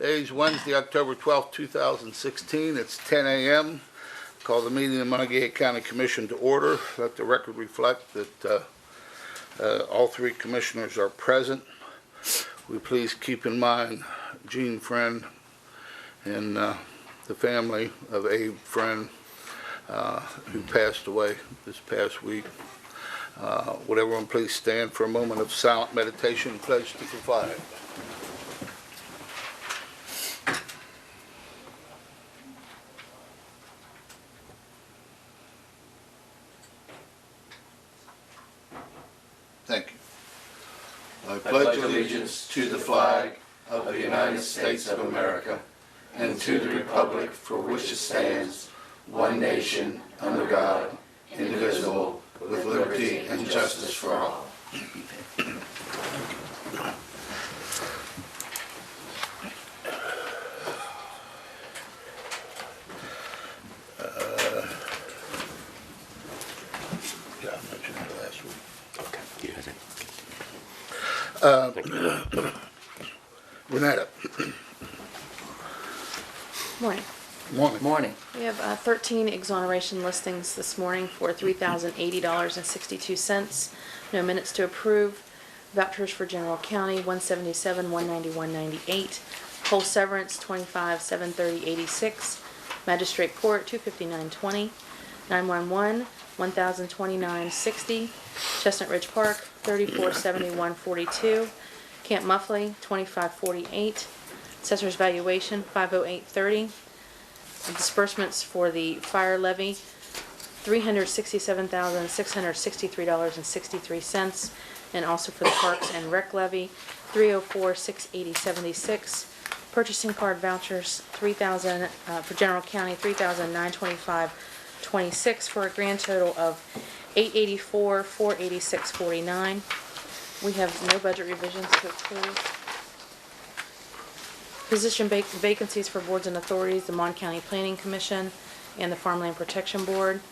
Today is Wednesday, October 12th, 2016. It's 10 a.m. Call the meeting of the Monongalia County Commission to order. Let the record reflect that all three commissioners are present. We please keep in mind Gene Friend and the family of Abe Friend who passed away this past week. Would everyone please stand for a moment of silent meditation and pledge to the flag. Thank you. I pledge allegiance to the flag of the United States of America and to the republic for which it stands, one nation, under God, indivisible, with liberty and justice for all. Yeah, I mentioned it last week. Renetta. Morning. Morning. We have 13 exoneration listings this morning for $3,080.62. No minutes to approve. Vouchers for General County, $177, $190, $198. Whole severance, $25, $730, $86. Magistrate Court, $259.20. 911, $1,029.60. Chestnut Ridge Park, $3471.42. Camp Muffley, $25.48. Assessor's valuation, $508.30. Disbursements for the fire levy, $367,663.63, and also for the Parks and Rec levy, $304,680.76. Purchasing card vouchers, $3,000 for General County, $3,925.26 for a grand total of $884,486.49. We have no budget revisions to approve. Position vacancies for boards and authorities, the Mon County Planning Commission and the Farmland Protection Board.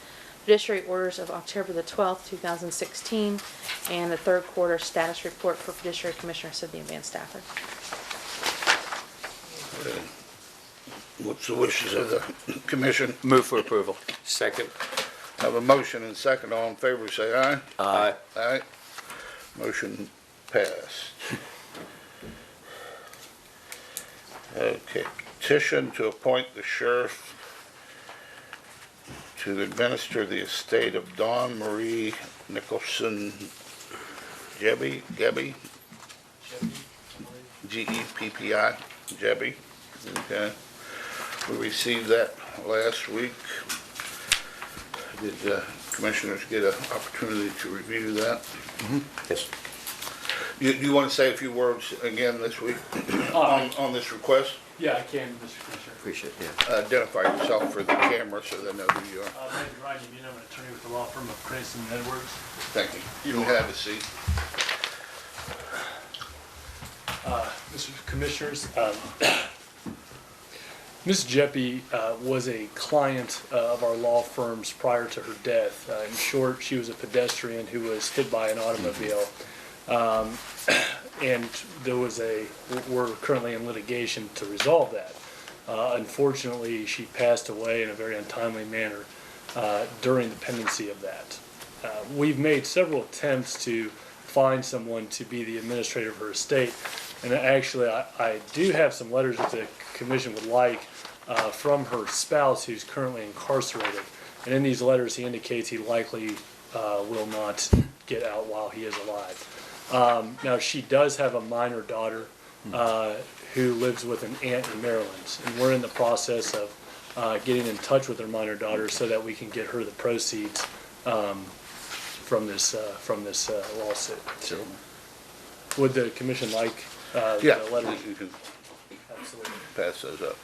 Fiduciary orders of October the 12th, 2016, and the third quarter status report for Fiduciary Commissioner Sidney Van Stafford. What's the wishes of the commission? Move for approval. Second. Have a motion and second. All in favor say aye. Aye. Aye. Motion passed. Okay, petition to appoint the sheriff to administer the estate of Dawn Marie Nicholson Gebby, G-E-P-P-I, Gebby. Okay, we received that last week. Did commissioners get an opportunity to review that? Mm-hmm. Yes. You want to say a few words again this week on this request? Yeah, I can, Mr. Commissioner. Appreciate it, yeah. Identify yourself for the camera so they know who you are. My name is Rodney Bean. I'm an attorney with the law firm of Cranston & Edwards. Thank you. You can have a seat. Mr. Commissioners, Ms. Jeppy was a client of our law firm's prior to her death. In short, she was a pedestrian who was hit by an automobile. And we're currently in litigation to resolve that. Unfortunately, she passed away in a very untimely manner during the pendency of that. We've made several attempts to find someone to be the administrator of her estate, and actually I do have some letters that the commission would like from her spouse who's currently incarcerated. And in these letters he indicates he likely will not get out while he is alive. Now, she does have a minor daughter who lives with an aunt in Maryland, and we're in the process of getting in touch with her minor daughter so that we can get her the proceeds from this lawsuit. So, Would the commission like Yeah, the letter? you can Absolutely. pass those up.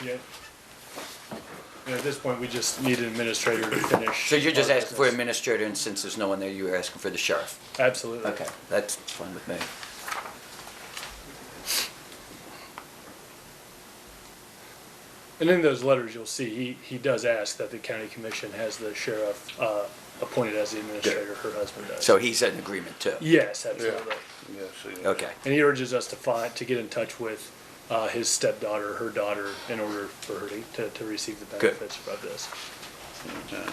Yeah. And at this point, we just need an administrator to finish. so you're just our asking for business. administrator, and since there's no one there, you're asking for the sheriff? Absolutely. Okay, that's fine with me. And in those letters, you'll see he does ask that the county commission has the sheriff appointed as the administrator, her husband does. So he's in agreement too? Yes, Yeah. absolutely. Yes. Okay, And he urges us to get in touch with his stepdaughter, her daughter, in order for her to receive the Good. benefits of this. Okay.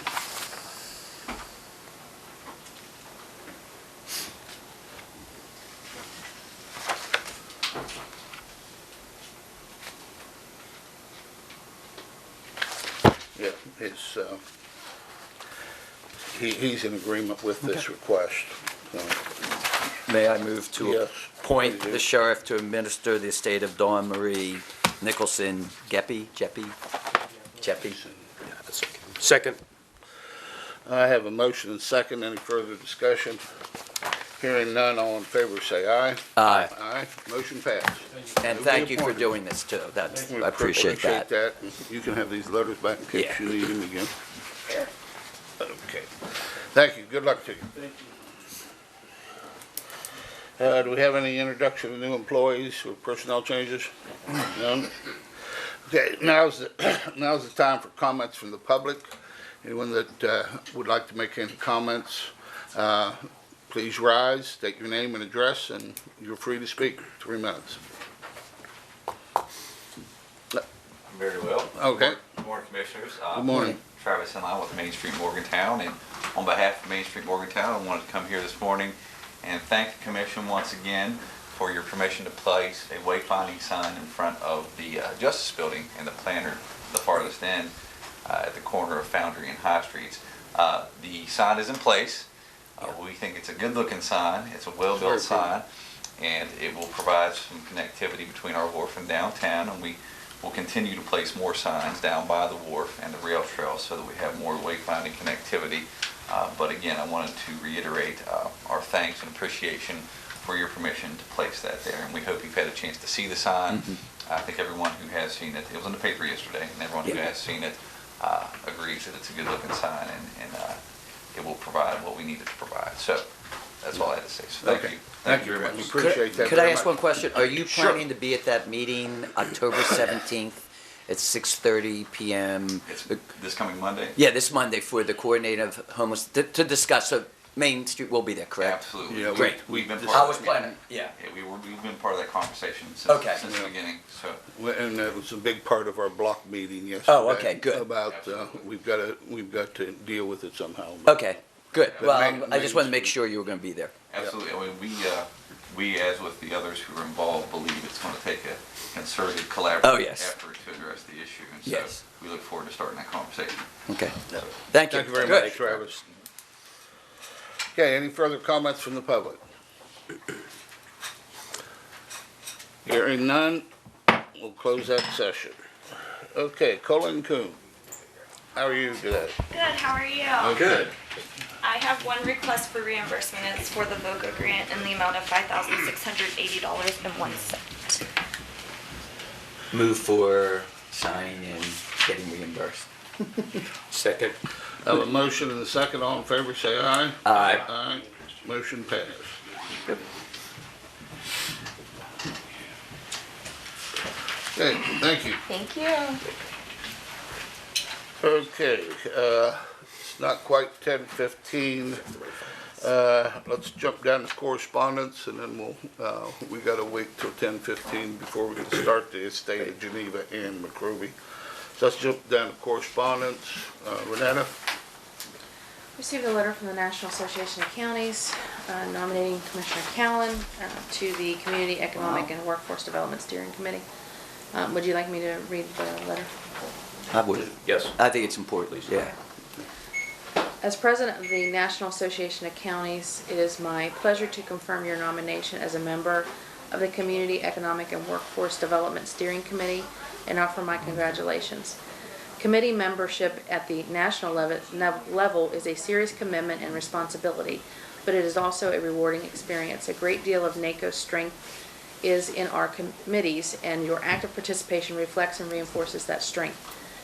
Yeah, it's, he's in agreement with this request. So, may I move to Yes, appoint please do. the sheriff to administer the estate of Dawn Marie Nicholson Jeppy? Second. I have a motion and second. Any further discussion? Hearing none, all in favor say aye. Aye. Aye, motion passed. And thank you for doing this too. That's, I appreciate that. You can have these letters back in case Yeah. you need them again. Okay. Thank you. Good luck to you. Do we have any introduction of new employees or personnel changes? None? Okay, now's the time for comments from the public. Anyone that would like to make any comments, please rise, state your name and address, and you're free to speak. 3 minutes. Very well. Okay. Good morning, Commissioners. Good morning. Travis and I with Main Street Morgantown, and on behalf of Main Street Morgantown, I wanted to come here this morning and thank the Commission once again for your permission to place a wayfinding sign in front of the Justice Building and the planter, the farthest end, at the corner of Foundry and High Streets. The sign is in place. We think it's a good-looking sign. It's a well-built sign, and it will provide some connectivity between our wharf and downtown, and we will continue to place more signs down by the wharf and the rail trail so that we have more wayfinding connectivity. But again, I wanted to reiterate our thanks and appreciation for your permission to place that there, and we hope you've had a chance to see the sign. I think everyone who has seen it, it was in the paper yesterday, and everyone who has seen it agrees that it's a good-looking sign, and it will provide what we need it to provide. So that's all I had to say. So thank you. Thank you very We much. appreciate that Could I very ask much. one question? Are you planning to be at that meeting October 17th at 6:30 PM? It's this coming Monday? Yeah, this Monday for the coordinator of homeless, to discuss, so Main Street will be there, correct? Absolutely. Yeah, Great. We've been I part was of planning, yeah. we've been part of that conversation Okay. since the beginning, so. And that was a big part of our block meeting yesterday. Oh, okay, good. About, we've got to deal with it somehow. Okay, good. But Well, Main- I just wanted to make Main- sure you were going to be there. Absolutely. I mean, we, as with the others who are involved, believe it's going to take a concerted, collaborative Oh, yes. effort to address the issue. And Yes. so we look forward to starting that conversation. Okay. Thank you. Thank you very Good. much, Travis. Okay, any further comments from the public? Hearing none, we'll close that session. Okay, Colin Coon, how are you today? Good, how are you? Good. I have one request for reimbursement. It's for the VOCA grant in the amount of $5,680.01. Move for signing and getting reimbursed. Second. I have a motion and a second. All in favor, say aye. Aye. Aye. Motion passed. Okay, thank you. Thank you. Okay, it's not quite 10:15. Let's jump down to correspondence, and then we gotta wait till 10:15 before we can start the estate of Geneva and McCroby. So let's jump down to correspondence. Renata? Received a letter from the National Association of Counties nominating Commissioner Callan to the Community Economic and Workforce Development Steering Committee. Would you like me to read the letter? I would. Yes. I think it's important, yeah. As president of the National Association of Counties, it is my pleasure to confirm your nomination as a member of the Community Economic and Workforce Development Steering Committee and offer my congratulations. Committee membership at the national level is a serious commitment and responsibility, but it is also a rewarding experience. A great deal of NACO's strength is in our committees, and your active participation reflects and reinforces that strength.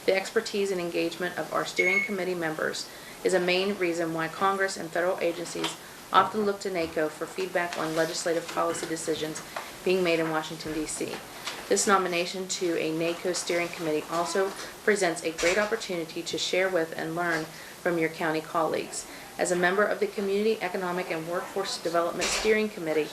The expertise and engagement of our steering committee members is a main reason why Congress and federal agencies often look to NACO for feedback on legislative policy decisions being made in Washington, D.C. This nomination to a NACO steering committee also presents a great opportunity to share with and learn from your county colleagues. As a member of the Community Economic and Workforce Development Steering Committee,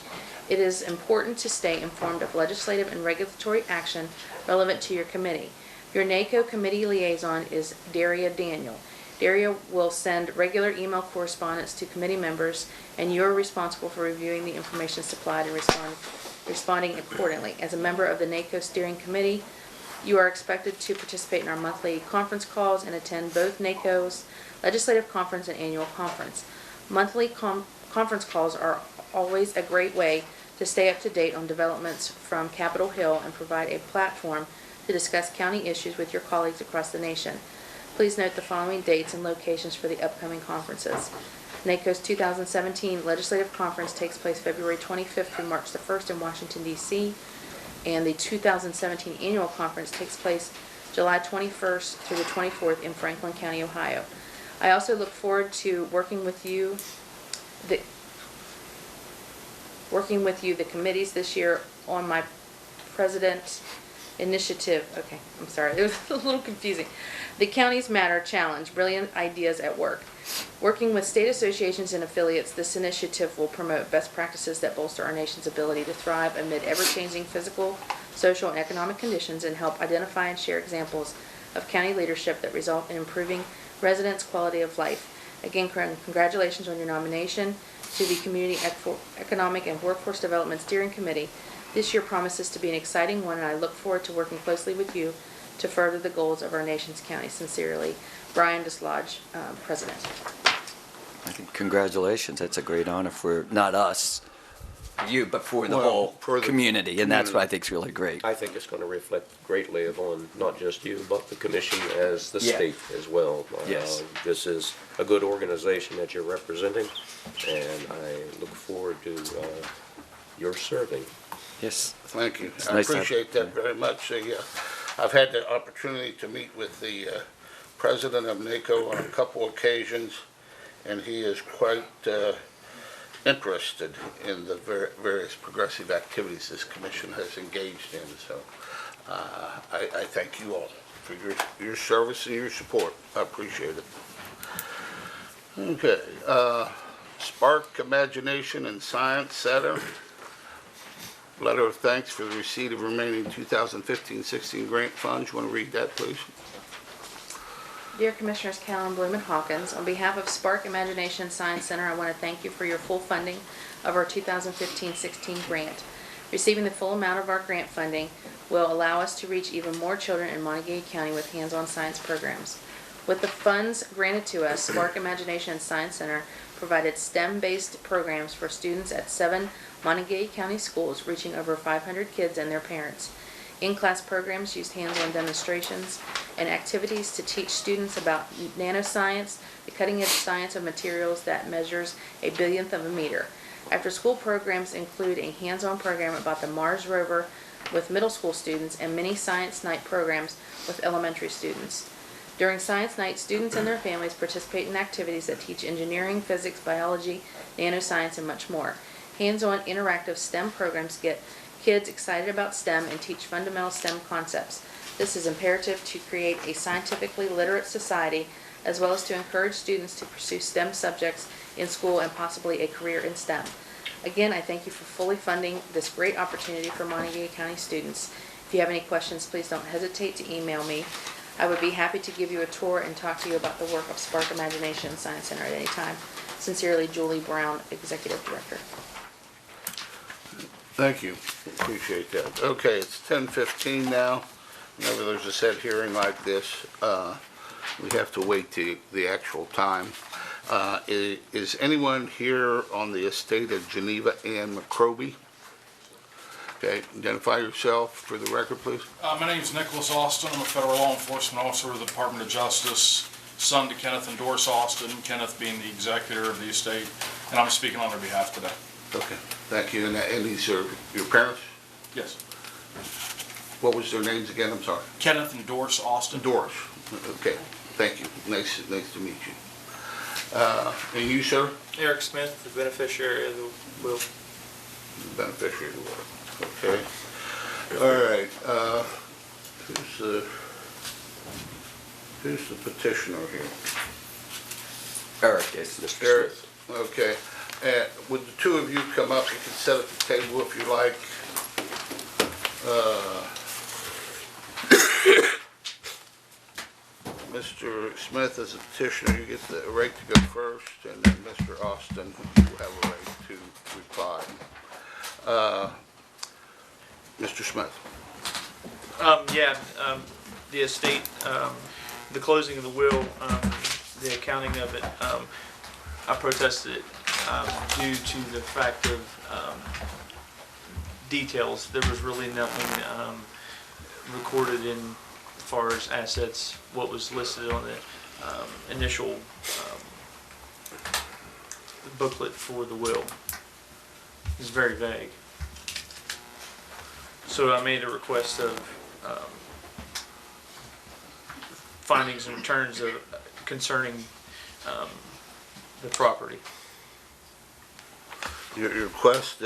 it is important to stay informed of legislative and regulatory action relevant to your committee. Your NACO committee liaison is Daria Daniel. Daria will send regular email correspondence to committee members, and you are responsible for reviewing the information supplied and responding accordingly. As a member of the NACO steering committee, you are expected to participate in our monthly conference calls and attend both NACO's legislative conference and annual conference. Monthly conference calls are always a great way to stay up to date on developments from Capitol Hill and provide a platform to discuss county issues with your colleagues across the nation. Please note the following dates and locations for the upcoming conferences. NACO's 2017 Legislative Conference takes place February 25th through March the 1st in Washington, D.C., and the 2017 Annual Conference takes place July 21st through the 24th in Franklin County, Ohio. I also look forward to working with you, the committees this year on my president initiative. Okay, I'm sorry, it was a little confusing. The Counties Matter Challenge, Brilliant Ideas at Work. Working with state associations and affiliates, this initiative will promote best practices that bolster our nation's ability to thrive amid ever-changing physical, social, and economic conditions, and help identify and share examples of county leadership that result in improving residents' quality of life. Again, congratulations on your nomination to the Community Economic and Workforce Development Steering Committee. This year promises to be an exciting one, and I look forward to working closely with you to further the goals of our nation's counties. Sincerely, Brian Dislodge, President. I think congratulations. That's a great honor for not us, you, but for the Well, whole for the community, and that's what I community. think is really great. I think it's going to reflect greatly upon not just you, but the commission as the Yeah. state as well. Yes. This is a good organization that you're representing, and I look forward to your serving. Yes. Thank you. It's I nice to have- appreciate that very much. I've had the opportunity to meet with the president of NACO on a couple occasions, and he is quite interested in the various progressive activities this commission has engaged in. So I thank you all for your service and your support. I appreciate it. Okay. Spark Imagination and Science Center. Letter of thanks for the receipt of remaining 2015-16 grant funds. You want to read that, please? Dear Commissioners Callen, Bloom, and Hawkins, on behalf of Spark Imagination Science Center, I want to thank you for your full funding of our 2015-16 grant. Receiving the full amount of our grant funding will allow us to reach even more children in Monongalia County with hands-on science programs. With the funds granted to us, Spark Imagination Science Center provided STEM-based programs for students at 7 Monongalia County schools, reaching over 500 kids and their parents. In-class programs used hands-on demonstrations and activities to teach students about nanoscience, the cutting-edge science of materials that measures a billionth of a meter. After-school programs include a hands-on program about the Mars rover with middle school students and mini science night programs with elementary students. During Science Night, students and their families participate in activities that teach engineering, physics, biology, nanoscience, and much more. Hands-on interactive STEM programs get kids excited about STEM and teach fundamental STEM concepts. This is imperative to create a scientifically literate society, as well as to encourage students to pursue STEM subjects in school and possibly a career in STEM. Again, I thank you for fully funding this great opportunity for Monongalia County students. If you have any questions, please don't hesitate to email me. I would be happy to give you a tour and talk to you about the work of Spark Imagination Science Center at any time. Sincerely, Julie Brown, Executive Director. Thank you. Appreciate that. Okay, it's 10:15 now. Whenever there's a set hearing like this, we have to wait to the actual time. Is anyone here on the estate of Geneva Ann McCroby? Okay, identify yourself for the record, please. My name is Nicholas Austin. I'm a federal law enforcement officer with the Department of Justice, son to Kenneth and Doris Austin, Kenneth being the executor of the estate, and I'm speaking on their behalf today. Okay, thank you. And these are your parents? Yes. What was their names again? I'm sorry. Kenneth and Doris Austin. Doris. Okay, thank you. Nice to meet you. And you, sir? Eric Smith, the beneficiary of the will. Beneficiary of the will. Okay. All right. Who's the petitioner here? Eric is. Mr. Eric, Smith. okay. Would the two of you come up? You can sit at the table if you like. Mr. Smith, as a petitioner, you get the right to go first, and then Mr. Austin, you have a right to reply. Mr. Smith? The estate, the closing of the will, the accounting of it, I protested it due to the fact of details. There was really nothing recorded in as far as assets, what was listed on the initial booklet for the will. It's very vague. So I made a request of findings and returns of concerning the property. Your request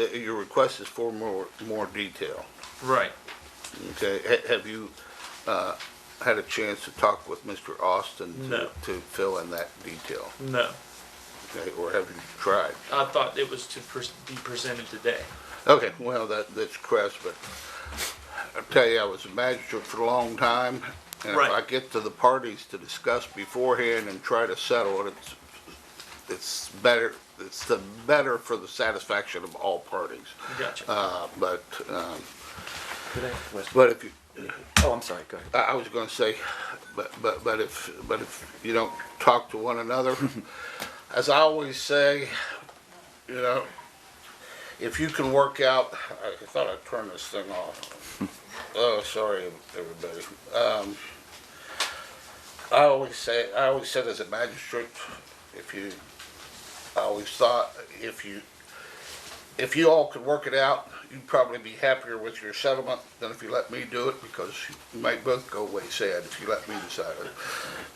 is for more detail. Right. Okay, have you had a chance to talk with Mr. Austin No. to fill in that detail? No. Okay, or have you tried? I thought it was to be presented today. Okay, well, that's correct, but I'll tell you, I was a magistrate for a long time, and if Right. I get to the parties to discuss beforehand and try to settle it, it's better for the satisfaction of all parties. Gotcha. But Could I ask a question? but if you, Oh, I'm sorry, go ahead. I was gonna say, but if you don't talk to one another, as I always say, you know, if you can work out, I thought I'd turn this thing off. Oh, sorry, everybody. I always said as a magistrate, I always thought if you all could work it out, you'd probably be happier with your settlement than if you let me do it, because you might both go away sad if you let me decide it.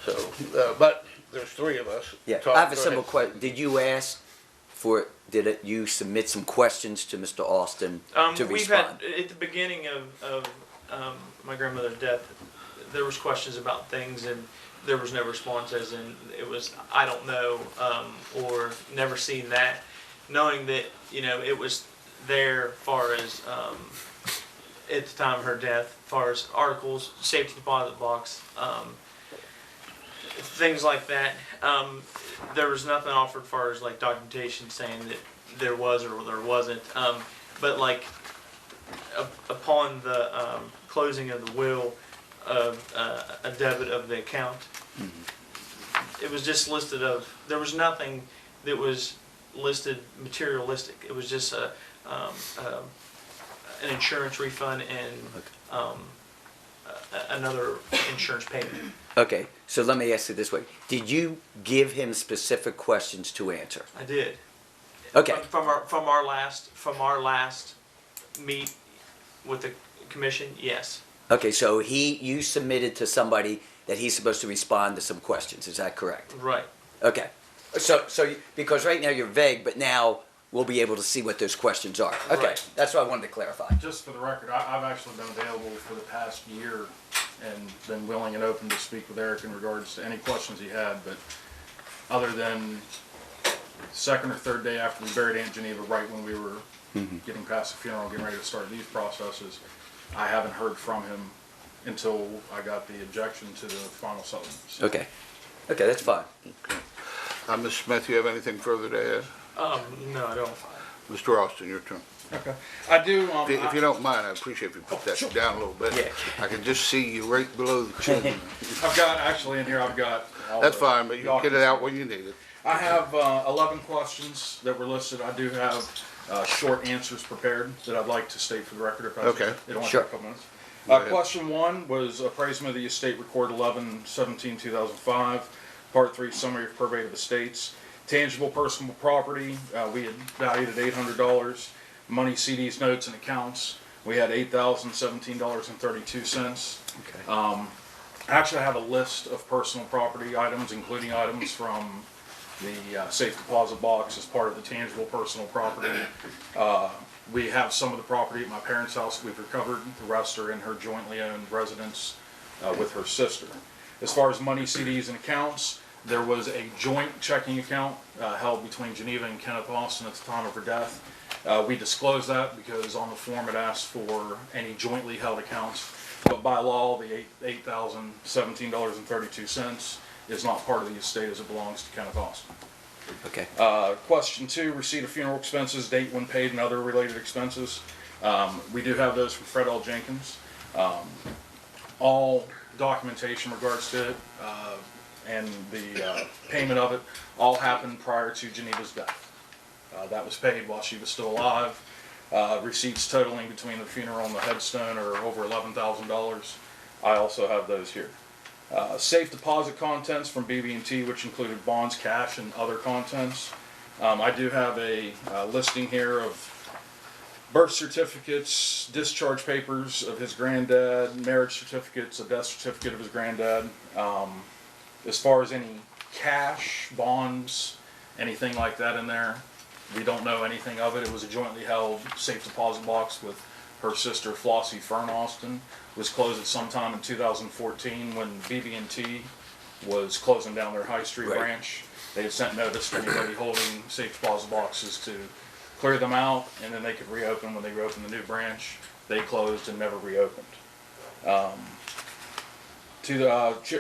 So, but there's three of us. Yeah, Talk- I have a go simple ahead. question. Did you ask for, you submit some questions to Mr. Austin to We've respond? had, at the beginning of my grandmother's death, there was questions about things and there was no responses, and it was, I don't know, or never seen that, knowing that, you know, it was there far as, at the time of her death, far as articles, safety deposit box, things like that. There was nothing offered far as like documentation saying that there was or there wasn't. But like upon the closing of the will of a debit of the account, it was just listed of, there was nothing that was listed materialistic. It was just an insurance refund and another insurance payment. Okay, so let me ask it this way. Did you give him specific questions to answer? I did. Okay, From our last meet with the commission, yes. okay, so you submitted to somebody that he's supposed to respond to some questions, is that correct? Right. Okay, because right now you're vague, but now we'll be able to see what those questions are. Okay, Right. that's what I wanted to clarify. Just for the record, I've actually been available for the past year and been willing and open to speak with Eric in regards to any questions he had, but other than second or third day after we buried Aunt Geneva, right when we were getting past the funeral, getting ready to start these processes, I haven't heard from him until I got the objection to the final settlement. So, Okay, that's fine. Ms. Smith, you have anything further to add? No, I don't. Mr. Austin, your turn. okay. I do, If you don't mind, I'd appreciate if you put that down a little bit. Yeah. I can just see you right below the chin. I've got, actually in here, I've got all That's the fine, but you can get it documents. out when you need it. I have 11 questions that were listed. I do have short answers prepared that I'd like to state for the record if that's Okay. It only Sure. take a couple minutes. Go ahead. Question 1 was appraisement of the estate record 11/17/2005, Part 3 summary of probate of estates. Tangible personal property, we had valued at $800. Money, CDs, notes, and accounts, we had $8,017.32. Okay. Actually, I have a list of personal property items, including items from the safe deposit box as part of the tangible personal property. We have some of the property at my parents' house we've recovered. The rest are in her jointly owned residence with her sister. As far as money, CDs, and accounts, There was a joint checking account held between Geneva and Kenneth Austin at the time of her death. We disclosed that because on the form it asked for any jointly held accounts. But by law, the $8,017.32 is not part of the estate as it belongs to Kenneth Austin. Okay. Question 2, receipt of funeral expenses, date when paid, and other related expenses. We do have those from Fred L. Jenkins. All documentation in regards to it and the payment of it all happened prior to Geneva's death. That was paid while she was still alive. Receipts totaling between the funeral and the headstone are over $11,000. I also have those here. Safe deposit contents from BB&T, which included bonds, cash, and other contents. I do have a listing here of birth certificates, discharge papers of his granddad, marriage certificates, a death certificate of his granddad. As far as any cash, bonds, anything like that in there, we don't know anything of it. It was a jointly held safe deposit box with her sister Flossie Fern Austin. It was closed at some time in 2014 when BB&T was closing down their High Street Right. branch. They had sent notice to anybody holding safe deposit boxes to clear them out, and then they could reopen when they reopened the new branch. They closed and never reopened.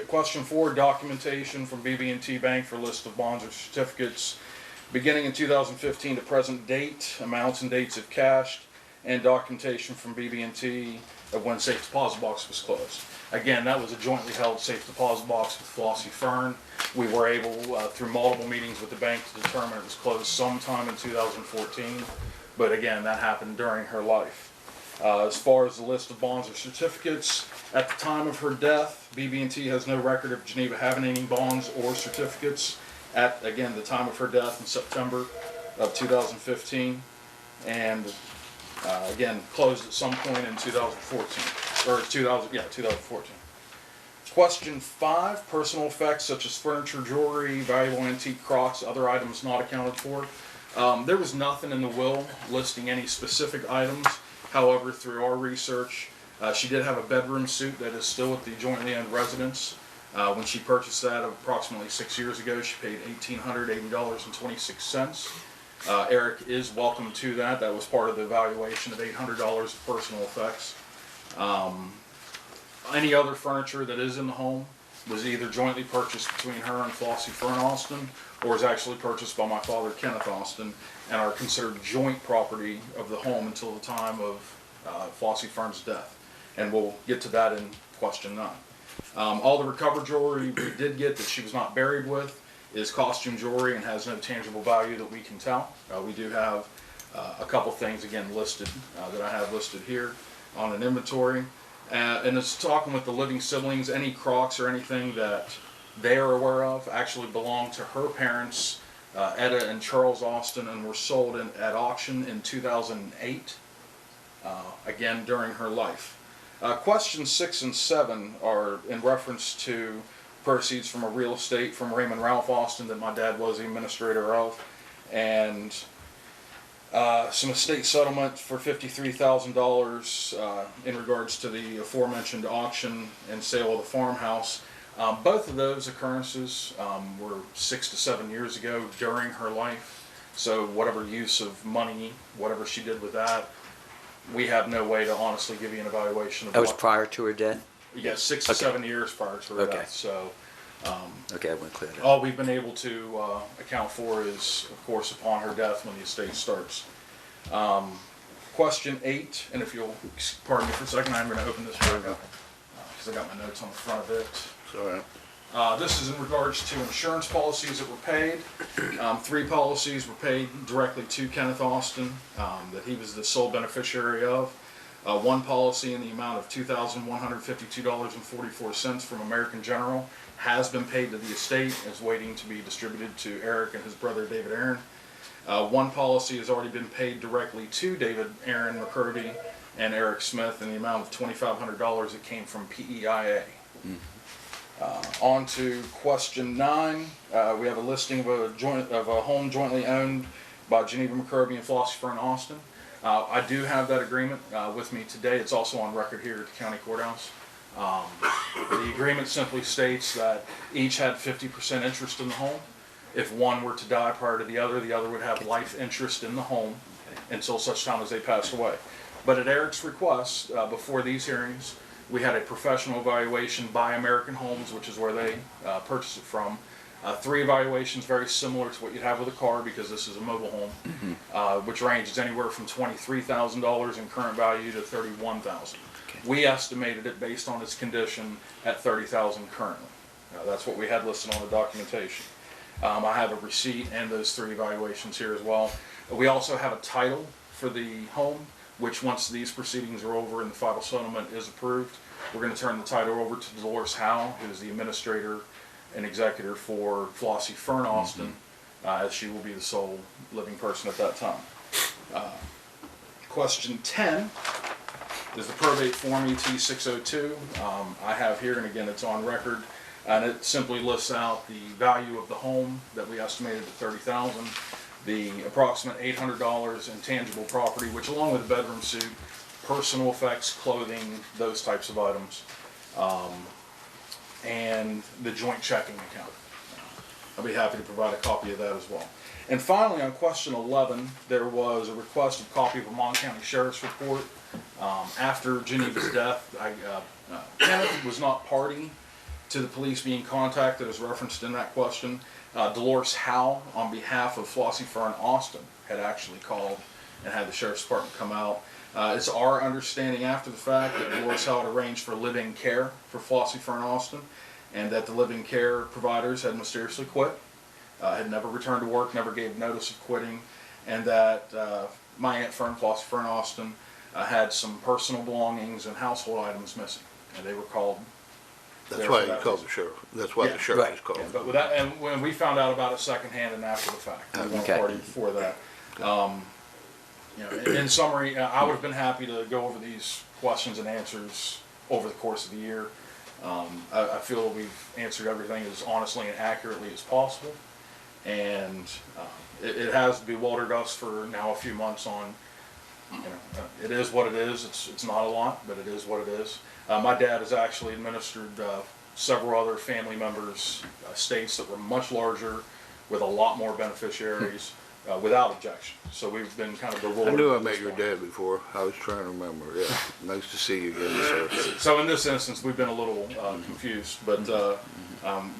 Question 4, documentation from BB&T Bank for list of bonds or certificates beginning in 2015 to present date, amounts and dates if cashed, and documentation from BB&T of when safe deposit box was closed. Again, that was a jointly held safe deposit box with Flossie Fern. We were able, through multiple meetings with the bank, to determine it was closed sometime in 2014, but again, that happened during her life. As far as the list of bonds or certificates, at the time of her death, BB&T has no record of Geneva having any bonds or certificates at, again, the time of her death in September of 2015, and again, closed at some point in 2014, or 2014. Question 5, personal effects such as furniture, jewelry, valuable antique crocks, other items not accounted for. There was nothing in the will listing any specific items. However, through our research, she did have a bedroom suit that is still at the jointly owned residence. When she purchased that approximately 6 years ago, she paid $1,880.26. Eric is welcome to that. That was part of the evaluation of $800 of personal effects. Any other furniture that is in the home was either jointly purchased between her and Flossie Fern Austin, or is actually purchased by my father, Kenneth Austin, and are considered joint property of the home until the time of Flossie Fern's death. And we'll get to that in question 9. All the recovered jewelry we did get that she was not buried with is costume jewelry and has no tangible value that we can tell. We do have a couple things, again, listed that I have listed here on an inventory. And it's talking with the living siblings, any crocs or anything that they are aware of actually belong to her parents, Etta and Charles Austin, and were sold at auction in 2008, again during her life. Questions 6 and 7 are in reference to proceeds from a real estate from Raymond Ralph Austin that my dad was the administrator of, and some estate settlement for $53,000 in regards to the aforementioned auction and sale of the farmhouse. Both of those occurrences were 6 to 7 years ago during her life, so whatever use of money, whatever she did with that, we have no way to honestly give you an evaluation of That was prior to her death? Yes, 6 to 7 years prior to her Okay. death. So Okay, I went clear that. all we've been able to account for is, of course, upon her death when the estate starts. Question 8, and if you'll pardon me for a second, I'm going to open this back up because I got my notes on the front of it. Sorry. This is in regards to insurance policies that were paid. 3 policies were paid directly to Kenneth Austin that he was the sole beneficiary of. 1 policy in the amount of $2,152.44 from American General has been paid to the estate, is waiting to be distributed to Eric and his brother David Aaron. 1 policy has already been paid directly to David Aaron McCurdy and Eric Smith in the amount of $2,500 that came from PEIA. On to question 9. We have a listing of a home jointly owned by Geneva McCurdy and Flossie Fern Austin. I do have that agreement with me today. It's also on record here at the county courthouse. The agreement simply states that each had 50% interest in the home. If one were to die prior to the other would have life interest in the home until such time as they passed away. But at Eric's request, before these hearings, we had a professional evaluation by American Homes, which is where they purchased it from. 3 evaluations very similar to what you'd have with a car, because this is a mobile home, which ranges anywhere from $23,000 in current value to $31,000. We estimated it based on its condition at $30,000 currently. That's what we had listed on the documentation. I have a receipt and those 3 evaluations here as well. We also have a title for the home, which once these proceedings are over and the final settlement is approved, we're going to turn the title over to Dolores Howe, who is the administrator and executor for Flossie Fern Austin, as she will be the sole living person at that time. Question 10 is the probate form ET 602. I have here, and again it's on record, and it simply lists out the value of the home that we estimated at $30,000, the approximate $800 in tangible property, which along with the bedroom suite, personal effects, clothing, those types of items, and the joint checking account. I'll be happy to provide a copy of that as well. And finally, on question 11, there was a request of a copy of a Mon County Sheriff's report. After Geneva's death, Kenneth was not party to the police being contacted as referenced in that question. Dolores Howe, on behalf of Flossie Fern Austin, had actually called and had the Sheriff's Department come out. It's our understanding after the fact that Dolores Howe had arranged for live-in care for Flossie Fern Austin, and that the live-in care providers had mysteriously quit, had never returned to work, never gave notice of quitting, and that my Aunt Fern, Flossie Fern Austin, had some personal belongings and household items missing, and they were called. That's why you called the sheriff. That's why the sheriff was called. Yeah, but with that, and when we found out about it secondhand and after the fact, we weren't party before that. You know, in summary, I would have been happy to go over these questions and answers over the course of the year. I feel we've answered everything as honestly and accurately as possible, and it has bewildered us for now a few months on. You know, it is what it is. It's not a lot, but it is what it is. My dad has actually administered several other family members' estates that were much larger, with a lot more beneficiaries, without objection. So we've been kind of bewildered. I knew I met your dad before. I was trying to remember. Yeah, nice to see you again, sir. So in this instance, we've been a little confused, but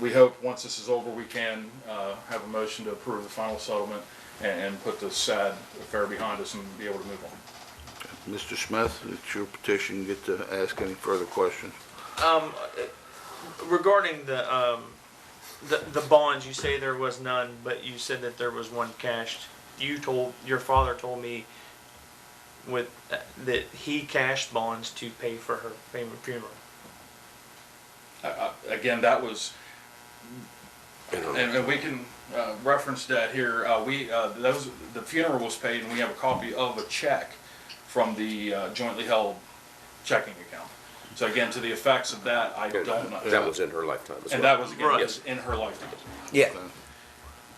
we hope once this is over, we can have a motion to approve the final settlement and put this sad affair behind us and be able to move on. Mr. Smith, it's your petition. You get to ask any further questions. Regarding the bonds, you say there was none, but you said that there was one cashed. Your father told me that he cashed bonds to pay for her funeral. Again, that was, and we can reference that here. The funeral was paid, and we have a copy of a check from the jointly held checking account. So again, to the effects of that, I don't know. That was in her lifetime as well. And that was, again, Right. was in her lifetime. Yeah.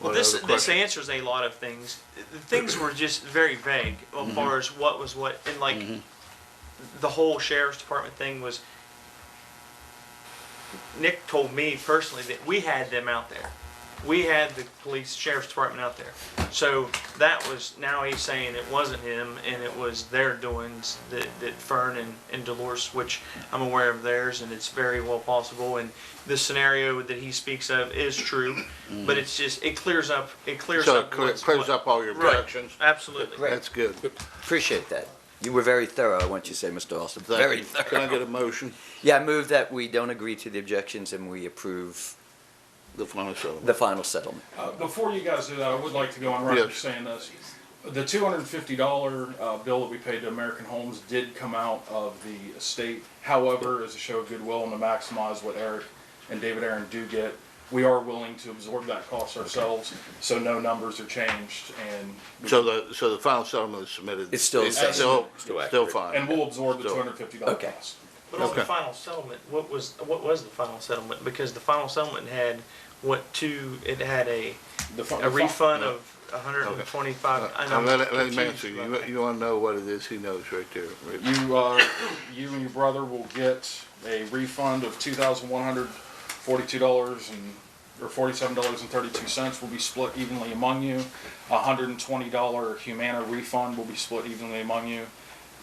Well, this answers a lot of things. The things were just very vague as far as what was what, and like the whole sheriff's department thing was. Nick told me personally that we had them out there. We had the sheriff's department out there. So that was, now he's saying it wasn't him and it was their doings, that Fern and Dolores, which I'm aware of theirs, and it's very well possible. And the scenario that he speaks of is true, but it's just, it clears up all your objections. Right, absolutely. Great. That's good. Appreciate that. You were very thorough, I want you to say, Mr. Austin. Thank Very you. thorough. Can I get a motion? Yeah, I move that we don't agree to the objections and we approve The final settlement. the final settlement. Before you guys do that, I would like to go on record Yes. saying this. The $250 bill that we paid to American Homes did come out of the estate. However, as a show of goodwill and to maximize what Eric and David Aaron do get, we are willing to absorb that cost ourselves, so no numbers are changed, and So the final settlement is submitted. It's still the same. still accurate. fine. and we'll absorb the So- $250 Okay. cost. But on the Okay. final settlement, what was the final settlement? Because the final settlement had it had a The refund of 125. I know I'm Let him confused answer. about that. You wanna know what it is, he knows right there. Right. You and your brother will get a refund of $2,142 or $47.32 will be split evenly among you. $120 Humana refund will be split evenly among you.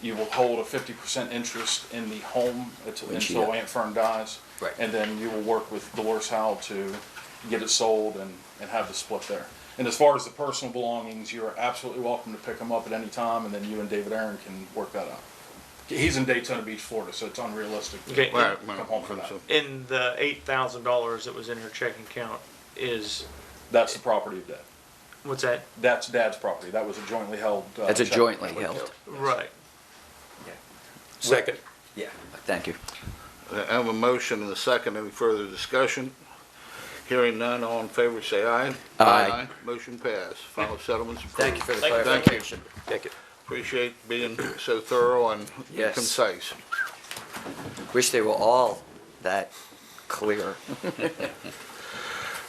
You will hold a 50% interest in the home until Aunt Fern dies. Right. And then you will work with Dolores Howell to get it sold and have the split there. And as far as the personal belongings, you are absolutely welcome to pick them up at any time, and then you and David Aaron can work that out. He's in Daytona Beach, Florida, so it's unrealistic to Okay. Right, come home for that. In the $8,000 that was in her checking account is, That's the property of Dad. what's that? That's Dad's property. That was a jointly held. That's a check. jointly held. Right. Second. Yeah, thank you. I have a motion and a second. Any further discussion? Hearing none, all in favor say aye. Aye. Motion passed. Final settlement's approved. Thank you for the Thank you. clarification. Thank you. Appreciate being so thorough and Yes. concise. Wish they were all that clear.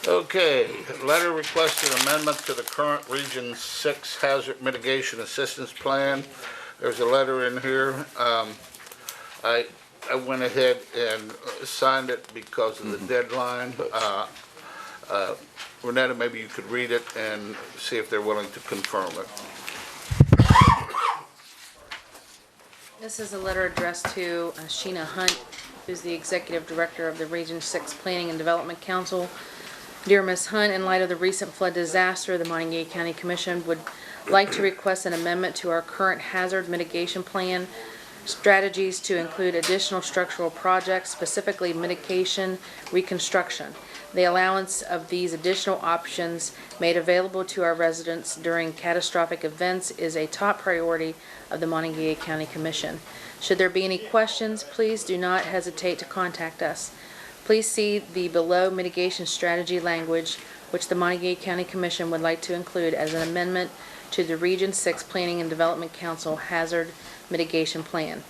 Okay, letter requesting amendment to the current Region 6 Hazard Mitigation Assistance Plan. There's a letter in here. I went ahead and signed it because of the deadline. Renetta, maybe you could read it and see if they're willing to confirm it. This is a letter addressed to Sheena Hunt, who's the Executive Director of the Region 6 Planning and Development Council. Dear Ms. Hunt, in light of the recent flood disaster, the Monongalia County Commission would like to request an amendment to our current hazard mitigation plan strategies to include additional structural projects, specifically mitigation reconstruction. The allowance of these additional options made available to our residents during catastrophic events is a top priority of the Monongalia County Commission. Should there be any questions, please do not hesitate to contact us. Please see the below mitigation strategy language, which the Monongalia County Commission would like to include as an amendment to the Region 6 Planning and Development Council Hazard Mitigation Plan.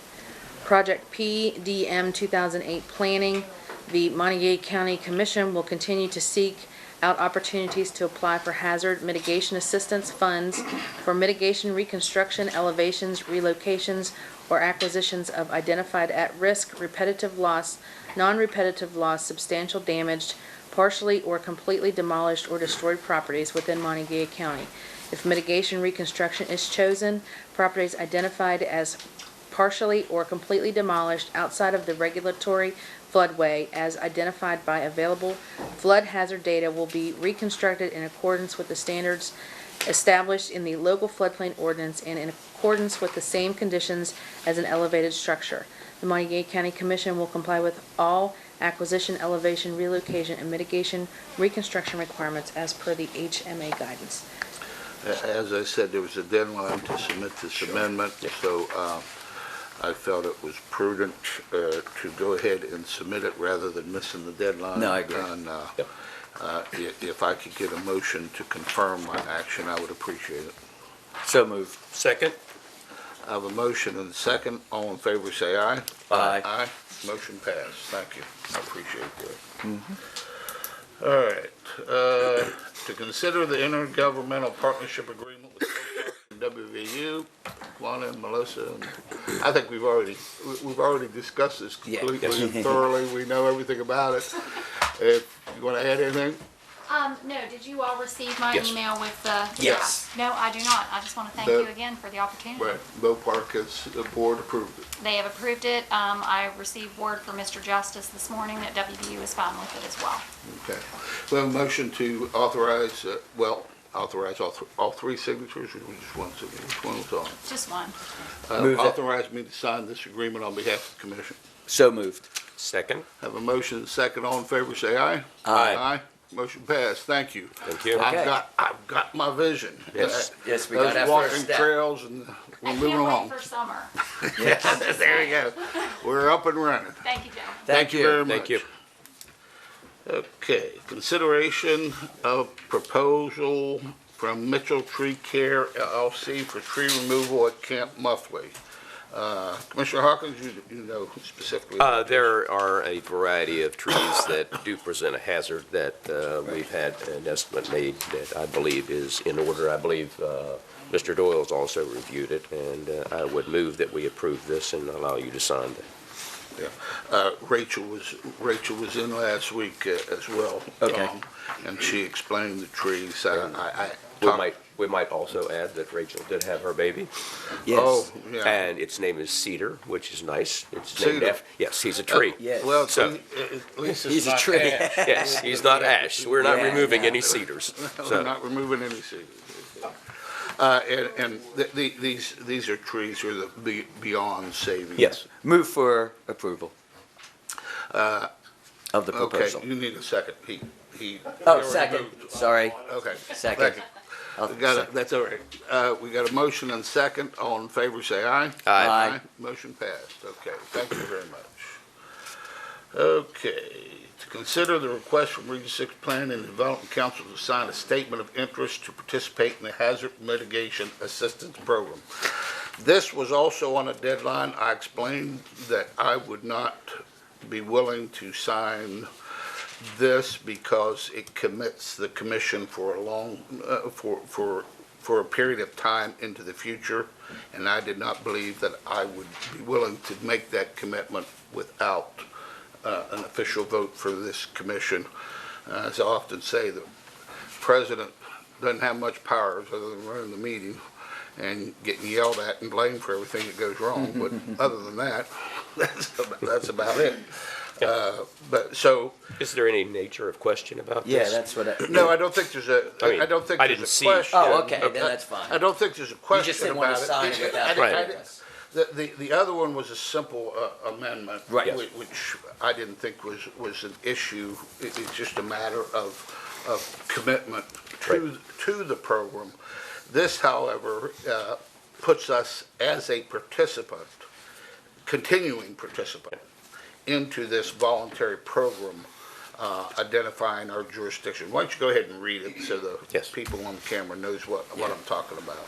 Project PDM 2008 Planning. The Monongalia County Commission will continue to seek out opportunities to apply for hazard mitigation assistance funds for mitigation, reconstruction, elevations, relocations, or acquisitions of identified at-risk, repetitive loss, non-repetitive loss, substantial damaged, partially or completely demolished or destroyed properties within Monongalia County. If mitigation reconstruction is chosen, properties identified as partially or completely demolished outside of the regulatory floodway as identified by available flood hazard data will be reconstructed in accordance with the standards established in the local floodplain ordinance and in accordance with the same conditions as an elevated structure. The Monongalia County Commission will comply with all acquisition, elevation, relocation, and mitigation reconstruction requirements as per the HMA guidance. As I said, there was a deadline to submit this amendment, so I felt it was prudent to go ahead and submit it rather than missing the deadline. No, I agree. And if I could get a motion to confirm my action, I would appreciate it. So moved. Second. I have a motion and a second. All in favor, say aye. Aye. Aye. Motion passed. Thank you. I appreciate that. All right. To consider the intergovernmental partnership agreement with WVU, Lana and Melissa, and I think we've already discussed this completely and thoroughly. We know everything about it. If you want to add anything? No, did you all receive my Yes. email with the? Yes. Yeah. No, I do not. I just want to thank you again for the opportunity. Right. Bo Park has, the board approved it. They have approved it. I received word from Mr. Justice this morning that WVU is fine with it as well. Okay. We have a motion to authorize, authorize all three signatures, or just one signature? Which one was on? Just one. Move it. Authorize me to sign this agreement on behalf of the commission. So moved. Second. Have a motion and a second. All in favor, say aye. Aye. Aye. Motion passed. Thank you. Thank you. Okay. I've got my vision. Yes. Yes, we Those got our walking first step. trails, and we're I moving can't along. wait for summer. There you go. We're up and running. Thank you, gentlemen. Thank you very much. Thank you. Okay, consideration of proposal from Mitchell Tree Care LLC for tree removal at Camp Muffley. Commissioner Hawkins, you know specifically. There are a variety of trees that do present a hazard that we've had an estimate made that I believe is in order. I believe Mr. Doyle's also reviewed it, and I would move that we approve this and allow you to sign that. Yeah. Rachel was in last week as well. Okay. And she explained the trees. We might also add that Rachel did have her baby. Yes. Oh, yeah. And its name is Cedar, which is nice. It's named Cedar. after, yes, he's a tree. Yes. Well, So- at least it's He's a not tree. ash. Yes, he's not ash. We're not Yeah, removing yeah. any cedars. We're So, not removing any cedars. These are trees are the beyond saving. yes. Move for approval of the Okay, proposal. you need a second. He Oh, already second, moved. sorry. Okay. Second. I'll We got it, second. that's all right. We got a motion and second. All in favor, say aye. Aye. Motion passed. Okay, thank you very much. Okay, to consider the request from Region 6 Planning and Development Council to sign a statement of interest to participate in the Hazard Mitigation Assistance Program. This was also on a deadline. I explained that I would not be willing to sign this because it commits the commission for a long, for a period of time into the future, and I did not believe that I would be willing to make that commitment without an official vote for this commission. As I often say, the president doesn't have much power other than running the meeting and getting yelled at and blamed for everything that goes wrong, but other than that, that's about it. But so, Is there any nature of question about Yeah, this? that's what I. no, I don't think there's a, I mean, I don't think I there's didn't a see- question. Oh, okay, then that's fine. I don't think there's a You question just didn't want about to it. sign it without Right. hearing us. The other one was a simple amendment. Right. Which I didn't think was an issue. It's just a matter of commitment to the program. This, however, puts us as a participant, continuing participant, into this voluntary program, identifying our jurisdiction. Why don't you go ahead and read it so the Yes. people on the camera knows what I'm talking about.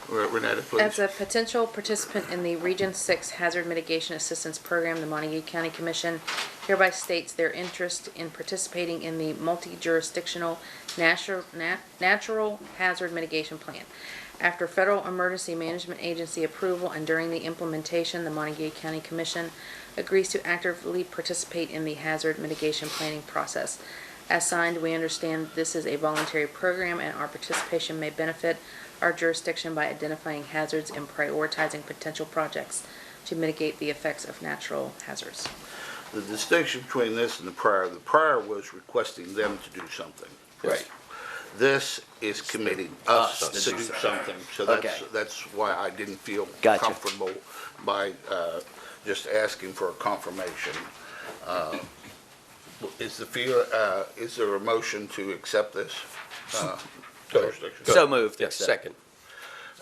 Renetta, please. As a potential participant in the Region 6 Hazard Mitigation Assistance Program, the Montague County Commission hereby states their interest in participating in the multi-jurisdictional natural hazard mitigation plan. After Federal Emergency Management Agency approval and during the implementation, the Montague County Commission agrees to actively participate in the hazard mitigation planning process. As signed, we understand this is a voluntary program and our participation may benefit our jurisdiction by identifying hazards and prioritizing potential projects to mitigate the effects of natural hazards. The distinction between this and the prior was requesting them to do something. Right. This is committing us Us to do something, so that's why I didn't feel Gotcha. comfortable by just asking for a confirmation. Is there a motion to accept this? Jurisdiction? So moved. Yes, accept. second.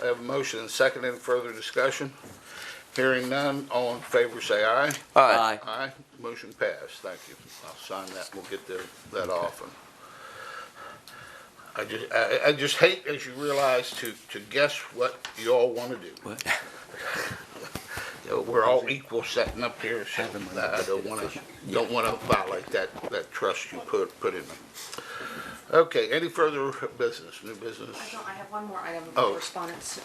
I have a motion and second. Any further discussion? Hearing none, all in favor say aye. Aye. Aye, motion passed, thank you. I'll sign that, we'll get that off. And I just hate, as you realize, to guess what you all want to do. What? You know, we're all equal setting up here, so I don't want to violate that trust you put in me. Okay, any further business, new business? I have one more item of Oh. correspondence.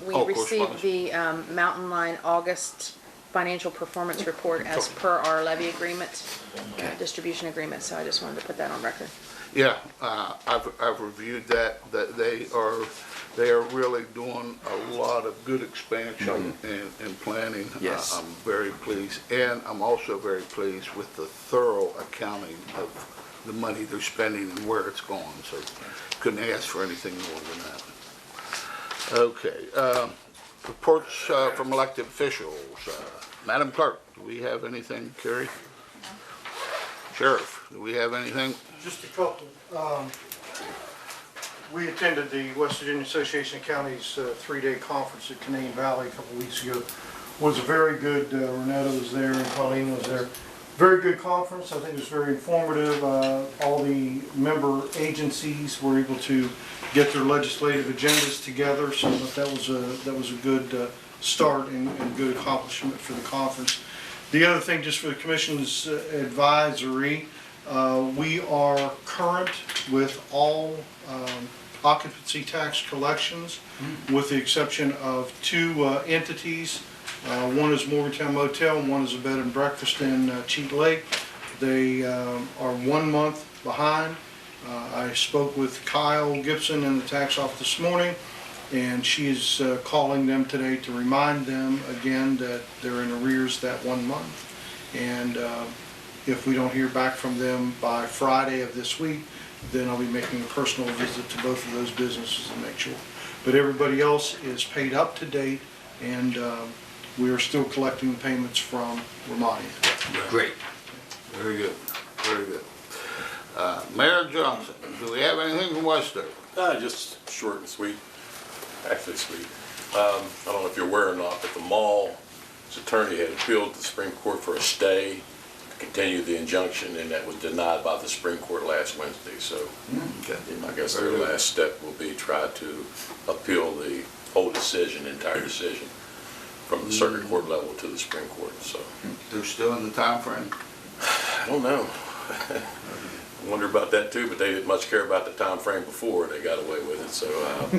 We Oh, received the Mountain Line August financial performance report as per our levy agreement, distribution agreement, so I just wanted to put that on record. Yeah, I've reviewed that they are really doing a lot of good expansion and planning. Yes. I'm very pleased, and I'm also very pleased with the thorough accounting of the money they're spending and where it's going, so couldn't ask for anything more than that. Okay, reports from elected officials. Madam Clerk, do we have anything, Carrie? Sheriff, do we have anything? Just a couple. We attended the West Virginia Association of Counties three-day conference at Canadian Valley a couple weeks ago. Was a very good, Renetta was there and Colleen was there. Very good conference. I think it was very informative. All the member agencies were able to get their legislative agendas together, so that was a good start and good accomplishment for the conference. The other thing, just for the commission's advisory, we are current with all occupancy tax collections, with the exception of two entities. One is Morgantown Motel, and one is a bed and breakfast in Cheat Lake. They are 1 month behind. I spoke with Kyle Gibson in the tax office this morning, and she is calling them today to remind them again that they're in arrears that 1 month. And if we don't hear back from them by Friday of this week, then I'll be making a personal visit to both of those businesses to make sure. But everybody else is paid up to date, and we are still collecting the payments from Romania. Great. Very good, very good. Mayor Johnson, do we have anything from Wester? Just short and sweet, actually sweet. I don't know if you're aware or not, but the mall's attorney had appealed to the Supreme Court for a stay to continue the injunction, and that was denied by the Supreme Court last Wednesday. So I guess their last step will be try to appeal the whole decision, entire decision, from the circuit court level to the Supreme Court. So They're still in the time frame? I don't know. I wonder about that too, but they didn't much care about the time frame before they got away with it, so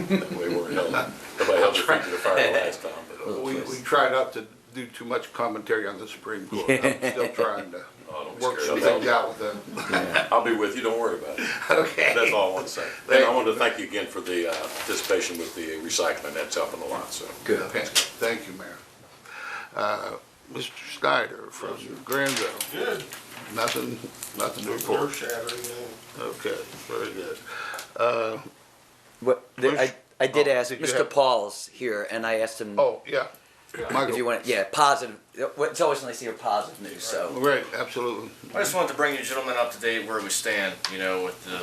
they weren't held. Nobody held their feet to the fire the last time. But, We try not to do too much commentary on the Supreme Court. I'm still trying to don't work scare some yourself. things out with them. I'll be with you, don't worry about it. Okay. That's all I want to say. And I want to thank you again for the participation with the recycling. That's helping a lot, so. Good. Okay, thank you, Mayor. Mr. Snyder from Granville. Good. Nothing to report? Okay, very good. I did ask Did you Mr. have- Paul's here, and I asked him Oh, yeah. if you want, positive. It's always nice to hear positive news, so. Right, absolutely. I just wanted to bring you gentlemen up to date where we stand, with the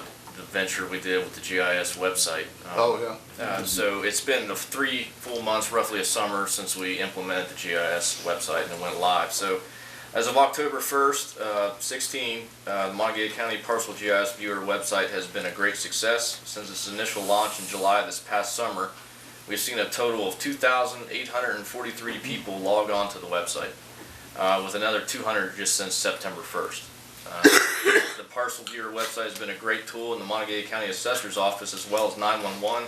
venture we did with the GIS website. Oh, yeah. So it's been 3 full months, roughly a summer, since we implemented the GIS website and it went live. So as of October 1st, 16, the Monongalia County Parcel GIS Viewer website has been a great success. Since its initial launch in July this past summer, we've seen a total of 2,843 people log on to the website, with another 200 just since September 1st. The Parcel Viewer website has been a great tool in the Monongalia County Assessor's Office as well as 911.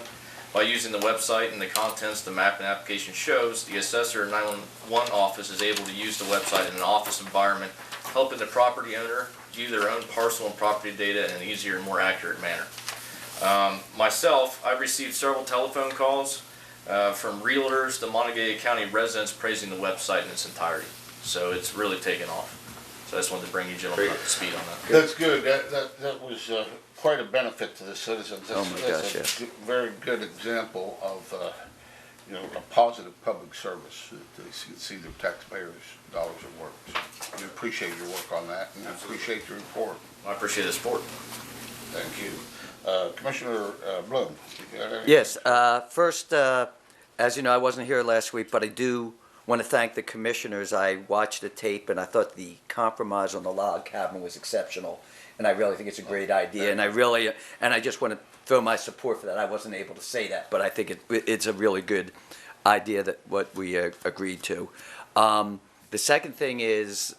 By using the website and the contents the map and application shows, the assessor and 911 office is able to use the website in an office environment, helping the property owner view their own parcel and property data in an easier and more accurate manner. Myself, I've received several telephone calls from realtors to Monongalia County residents praising the website in its entirety. So it's really taken off. So I just wanted to bring you gentlemen up to speed on that. That's good. That was quite a benefit to the citizens. Oh, my That's gosh, a very good example of, a positive public service, that they see their taxpayers' dollars at work. So we appreciate your work on that, and appreciate your report. I appreciate the support. Thank you. Commissioner Bloom. you got anything? Yes, first, as you know, I wasn't here last week, but I do want to thank the commissioners. I watched the tape, and I thought the compromise on the log cabin was exceptional, and I really think it's a great idea, and I just want to throw my support for that. I wasn't able to say that, but I think it's a really good idea that what we agreed to. The second thing is,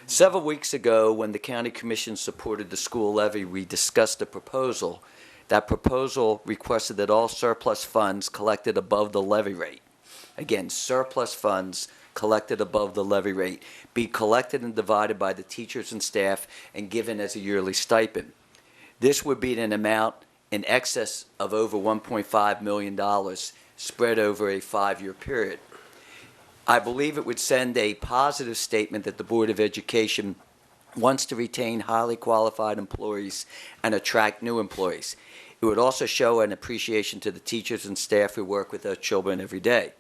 several weeks ago, when the county commission supported the school levy, we discussed a proposal. That proposal requested that all surplus funds collected above the levy rate, again, surplus funds collected above the levy rate, be collected and divided by the teachers and staff and given as a yearly stipend. This would be an amount in excess of over $1.5 million spread over a 5-year period. I believe it would send a positive statement that the Board of Education wants to retain highly qualified employees and attract new employees. It would also show an appreciation to the teachers and staff who work with their children every day.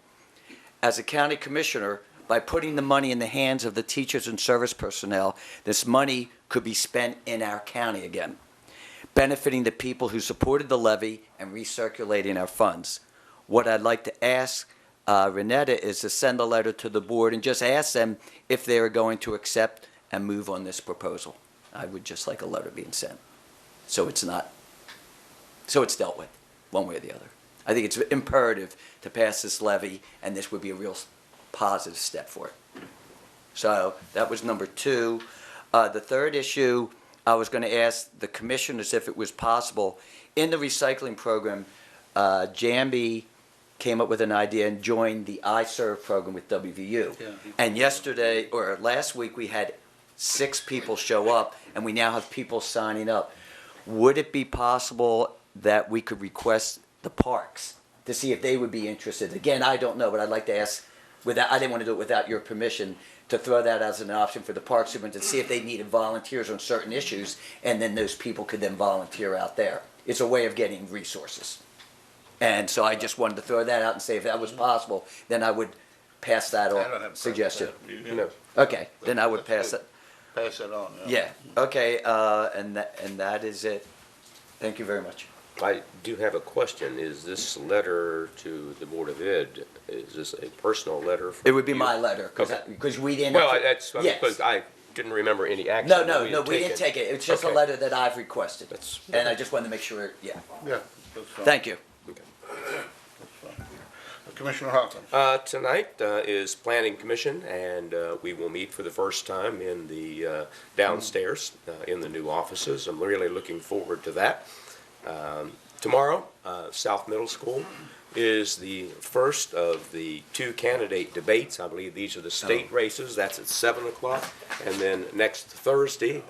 As a county commissioner, by putting the money in the hands of the teachers and service personnel, this money could be spent in our county again, benefiting the people who supported the levy and recirculating our funds. What I'd like to ask Renetta is to send a letter to the board and just ask them if they are going to accept and move on this proposal. I would just like a letter being sent, so it's dealt with one way or the other. I think it's imperative to pass this levy, and this would be a real positive step for it. So that was number two. The third issue, I was going to ask the commissioners if it was possible, in the recycling program, Jambi came up with an idea and joined the iServe program with WVU. Yeah. And yesterday, or last week, we had 6 people show up, and we now have people signing up. Would it be possible that we could request the parks to see if they would be interested? Again, I don't know, but I'd like to ask, I didn't want to do it without your permission, to throw that as an option for the park superintendent to see if they needed volunteers on certain issues, and then those people could then volunteer out there. It's a way of getting resources. And so I just wanted to throw that out and say if that was possible, then I would pass that I don't have a on, problem suggestion. with that. You know, Okay, then I would pass it. Pass it on. Yeah, okay, and that is it. Thank you very much. I do have a question. Is this letter to the Board of Ed, is this a personal letter? It would be you? my letter, Okay. because we didn't. Well, that's, Yes. because I didn't remember any action. No, that no, we didn't take it. It's just a Okay. letter that I've requested. That's- And I just wanted to make sure, yeah. Yeah. That's fine. Thank you. That's fine. Commissioner Hawkins. Tonight is Planning Commission, and we will meet for the first time in the downstairs in the new offices. I'm really looking forward to that. Tomorrow, South Middle School is the first of the 2 candidate debates. I believe these are the state races. That's at 7 o'clock. And then next Thursday,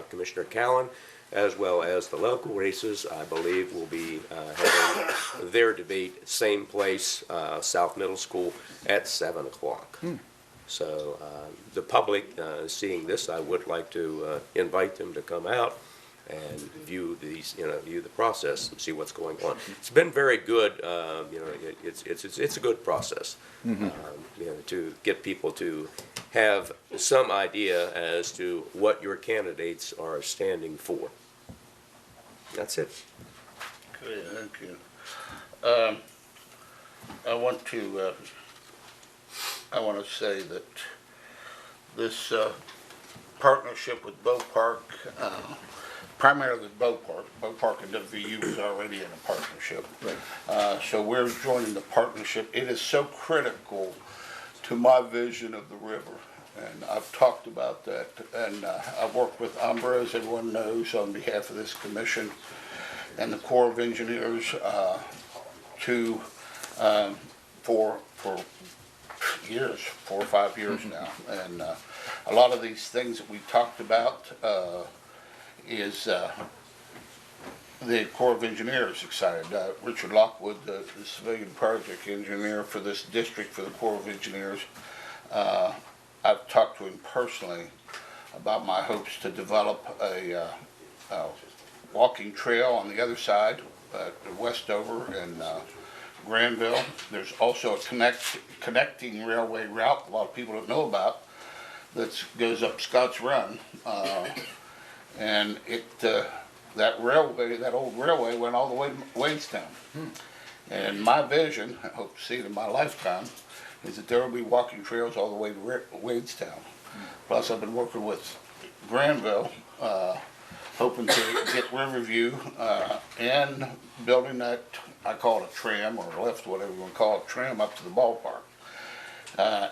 Commissioner Callan, as well as the local races, I believe, will be having their debate, same place, South Middle School, at 7 o'clock. So the public, seeing this, I would like to invite them to come out and view these, view the process and see what's going on. It's been very good, it's a good process, to get people to have some idea as to what your candidates are standing for. That's it. Okay, thank you. I want to say that this partnership with Bow Park, primarily Bow Park and WVU is already in a partnership. Right. So we're joining the partnership. It is so critical to my vision of the river. And I've talked about that, and I've worked with Umbra, as everyone knows, on behalf of this commission and the Corps of Engineers for years, 4 or 5 years now. And a lot of these things that we talked about is the Corps of Engineers excited. Richard Lockwood, the civilian project engineer for this district for the Corps of Engineers, I've talked to him personally about my hopes to develop a walking trail on the other side, Westover and Granville. There's also a connecting railway route a lot of people don't know about that goes up Scotts Run, and that old railway went all the way to Wadestown. And my vision, I hope to see it in my lifetime, is that there will be walking trails all the way to Wadestown. Plus, I've been working with Granville, hoping to get Riverview and building that, I call it a tram or lift, whatever you want to call it, tram up to the ballpark.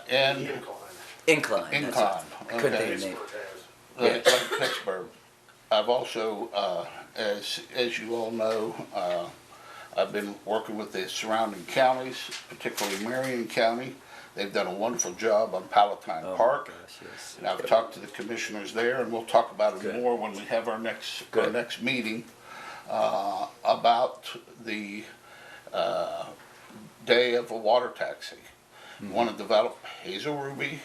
And Incline. Incline. Couldn't think of the name. Like Pittsburgh. I've also, as you all know, I've been working with the surrounding counties, particularly Marion County. They've done a wonderful job on Palatine Park. Gosh, yes. And I've talked to the commissioners there, and we'll talk about it more when we have our next meeting about the day of a water taxi. We want to develop Hazel Ruby.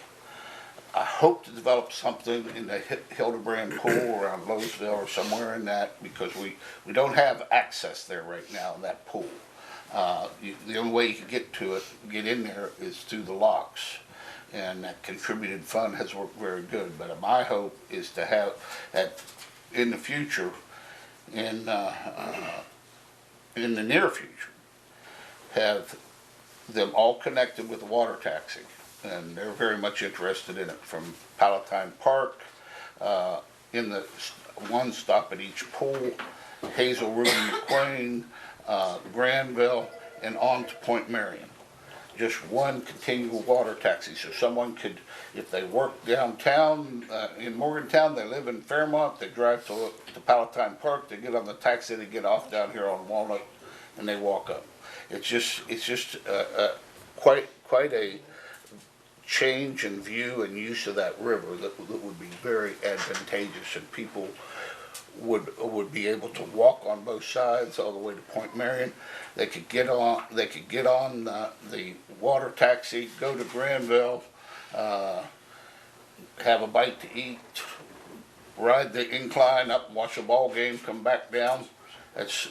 I hope to develop something in the Hildebrand Pool around Lowesville or somewhere in that, because we don't have access there right now in that pool. The only way you can get in there is through the locks, and that contributed fund has worked very good. But my hope is to have that in the future, in the near future, have them all connected with the water taxi. And they're very much interested in it, from Palatine Park, in the one stop at each pool, Hazel Ruby McQueen, Granville, and on to Point Marion. just one continual water taxi. So someone could, if they work downtown in Morgantown, they live in Fairmont, they drive to Palatine Park, they get on the taxi, they get off down here on Walnut, and they walk up. It's just quite a change in view and use of that river that would be very advantageous, and people would be able to walk on both sides all the way to Point Marion. They could get on the water taxi, go to Granville, have a bite to eat, ride the incline up, watch a ball game, come back down. That's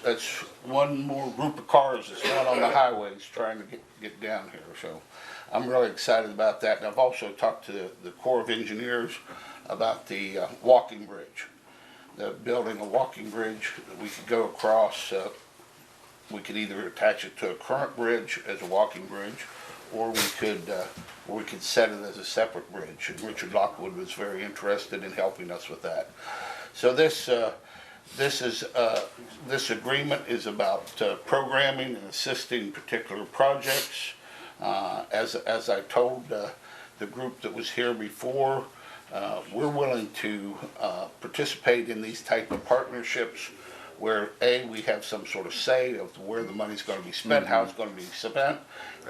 one more group of cars that's not on the highways trying to get down here. So I'm really excited about that. And I've also talked to the Corps of Engineers about the walking bridge. Building a walking bridge that we could go across. We could either attach it to a current bridge as a walking bridge, or we could set it as a separate bridge. And Richard Lockwood was very interested in helping us with that. So this agreement is about programming and assisting particular projects. As I told the group that was here before, we're willing to participate in these type of partnerships where A, we have some sort of say of where the money's going to be spent, how it's going to be spent,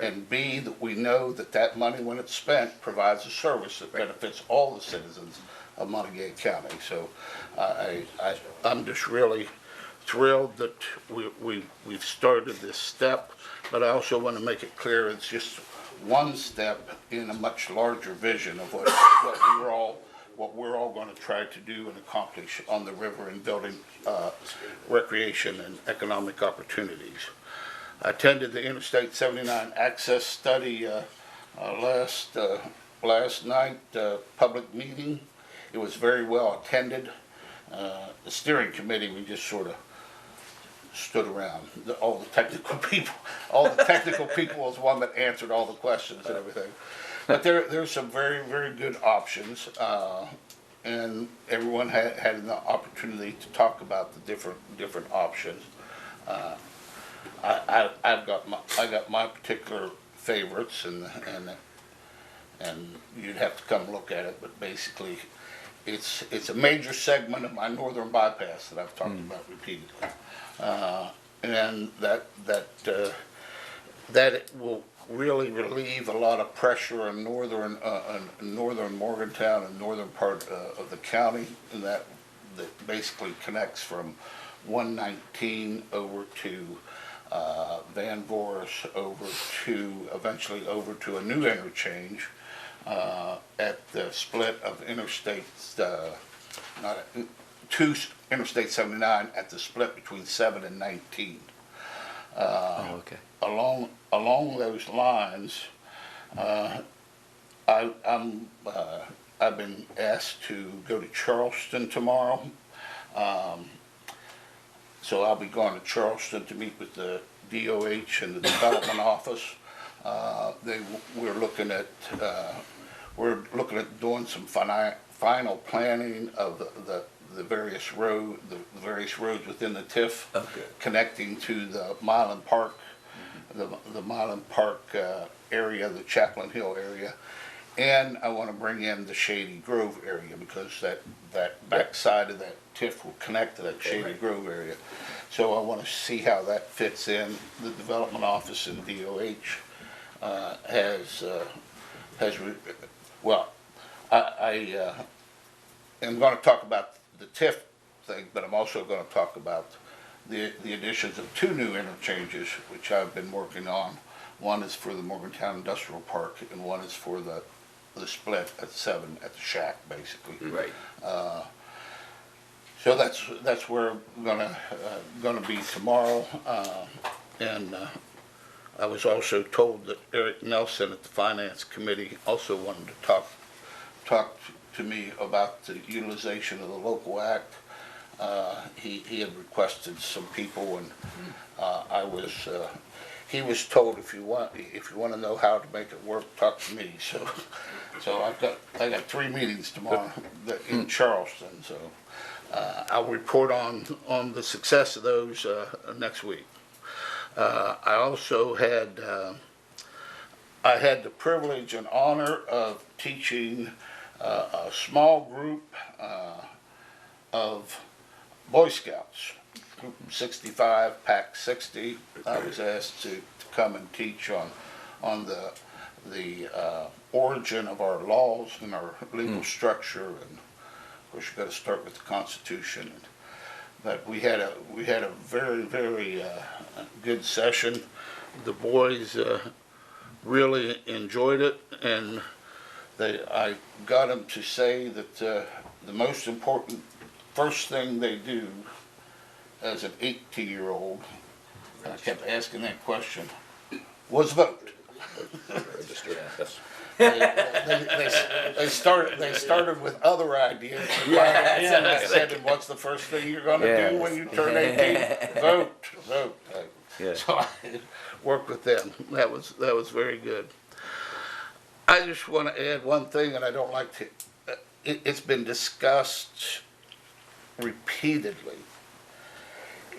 and B, that we know that that money, when it's spent, provides a service that benefits all the citizens of Monongalia County. So I'm just really thrilled that we've started this step, but I also want to make it clear it's just one step in a much larger vision of what we're all going to try to do and accomplish on the river and building recreation and economic opportunities. I attended the Interstate 79 Access Study last night, public meeting. It was very well attended. The steering committee, we just sort of stood around. All the technical people was one that answered all the questions and everything. But there's some very, very good options, and everyone had an opportunity to talk about the different options. I got my particular favorites, and you'd have to come look at it. But basically, it's a major segment of my northern bypass that I've talked about repeatedly, and that it will really relieve a lot of pressure in northern Morgantown and northern part of the county, and that basically connects from 119 over to Van Voris, eventually over to a new interchange at the split of Interstate 79 at the split between 7 and 19. Okay. Along those lines, I've been asked to go to Charleston tomorrow. So I'll be going to Charleston to meet with the DOH and the development office. We're looking at doing some final planning of the various roads within the TIF, connecting to the Milan Park, the Milan Park area, the Chaplain Hill area, and I want to bring in the Shady Grove area, because that backside of that TIF will connect to that Shady Grove area. So I want to see how that fits in. The development office in DOH I am going to talk about the TIF thing, but I'm also going to talk about the additions of 2 new interchanges, which I've been working on. One is for the Morgantown Industrial Park, and one is for the split at 7 at the shack, basically. Right. So that's where I'm gonna be tomorrow, and I was also told that Eric Nelson at the Finance Committee also wanted to talk to me about the utilization of the local act. He had requested some people, and he was told, if you want to know how to make it work, talk to me. So I got 3 meetings tomorrow in Charleston. So I'll report on the success of those next week. I also had I had the privilege and honor of teaching a small group of Boy Scouts, Group 65, Pack 60. I was asked to come and teach on the origin of our laws and our legal structure, and of course you got to start with the Constitution. But we had a very, very good session. The boys really enjoyed it, and I got them to say that the most important first thing they do as an 18-year-old, and I kept asking that question, was vote. They started with other ideas. I said, and what's the first thing you're going to do when you turn 18? Vote. Yeah. So I worked with them. That was very good. I just want to add one thing, and I don't like to. It's been discussed repeatedly,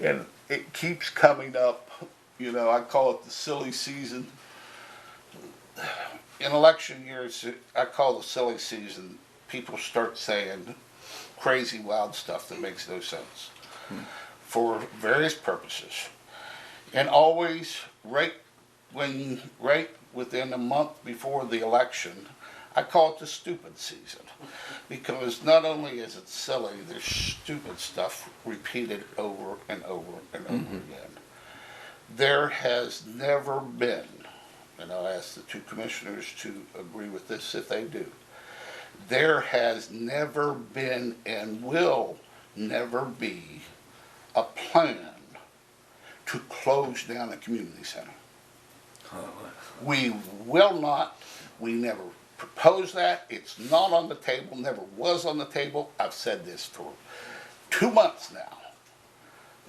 and it keeps coming up. You know, I call it the silly season. In election years, I call the silly season, people start saying crazy, wild stuff that makes no sense for various purposes. And always, right within a month before the election, I call it the stupid season. Because not only is it silly, there's stupid stuff repeated over and over and over again. There has never been, and I'll ask the two commissioners to agree with this if they do, there has never been and will never be a plan to close down a community center. We will not, we never proposed that, it's not on the table, never was on the table. I've said this for 2 months now.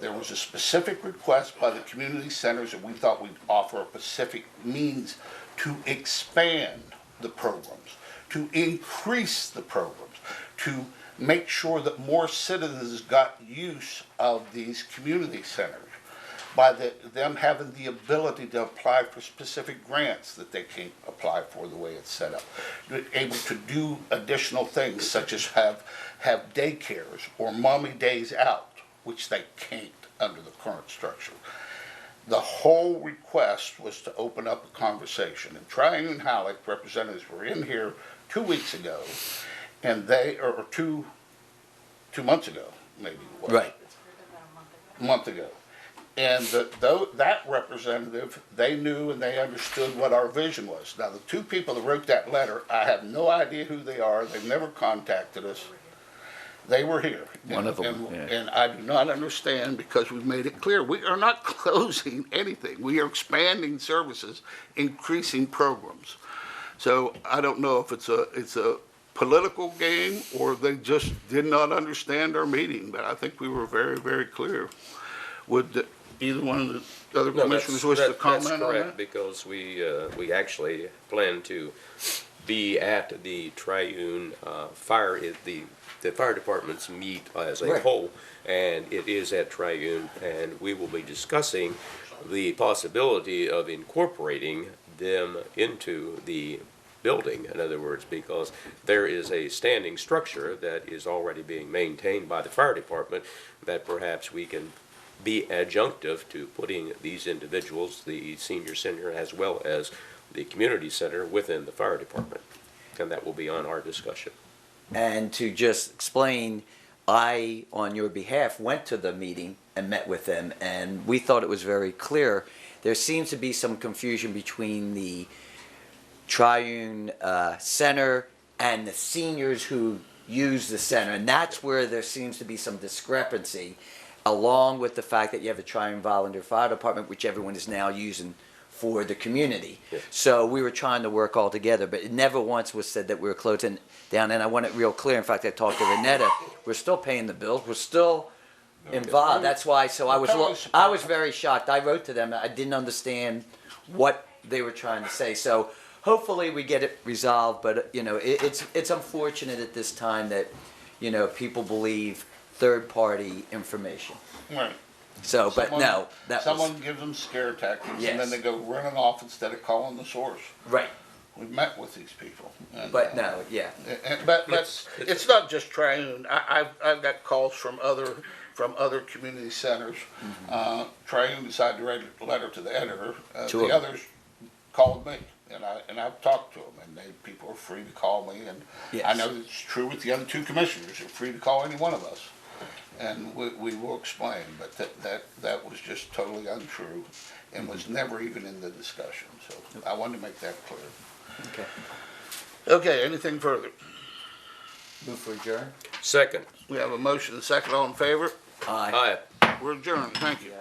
There was a specific request by the community centers, and we thought we'd offer a specific means to expand the programs, to increase the programs, to make sure that more citizens got use of these community centers by them having the ability to apply for specific grants that they can't apply for the way it's set up. Able to do additional things such as have daycares or mommy days out, which they can't under the current structure. The whole request was to open up a conversation. And Triune and Halleck representatives were in here 2 weeks ago, and or two months ago, maybe it was. Right. A month ago. And that representative, they knew and they understood what our vision was. Now, the two people that wrote that letter, I have no idea who they are. They've never contacted us. They were here. One of them, yeah. And I do not understand, because we've made it clear, we are not closing anything. We are expanding services, increasing programs. So I don't know if it's a political game or they just did not understand our meeting, but I think we were very, very clear. Would either one of the other commissioners wish to comment on that? That's correct, because we actually plan to be at the Triune fire, the fire departments meet as a whole, and it is at Triune, and we will be discussing the possibility of incorporating them into the building. In other words, because there is a standing structure that is already being maintained by the fire department, that perhaps we can be adjunctive to putting these individuals, the senior center as well as the community center, within the fire department. And that will be on our discussion. And to just explain, I, on your behalf, went to the meeting and met with them, and we thought it was very clear. There seems to be some confusion between the Triune Center and the seniors who use the center, and that's where there seems to be some discrepancy, along with the fact that you have the Triune Volunteer Fire Department, which everyone is now using for the community. Yeah. So we were trying to work all together, but it never once was said that we were closing down, and I want it real clear. In fact, I talked to Renetta. We're still paying the bills. We're still involved. That's why, so I was very shocked. I wrote to them. I didn't understand what they were trying to say. So hopefully we get it resolved, but you know, it's unfortunate at this time that, you know, people believe third-party information. Right. So, but Someone- no, that was, Someone gives them scare tactics, and Yes. then they go running off instead of calling the source. right, We've met with these people. And, but no, yeah. But it's not just Triune. I've got calls from other community centers. Triune decided to write a letter to the editor. Two The of them. others called me, and I've talked to them, and people are free to call me, and I Yes. know it's true with the other two commissioners. They're free to call any one of us, and we will explain. But that was just totally untrue, and was never even in the discussion. So I wanted to make that clear. Okay. Okay, anything further? Move for adjourn? Second. We have a motion and a second. All in favor? Aye. Aye. We're adjourned. Thank you.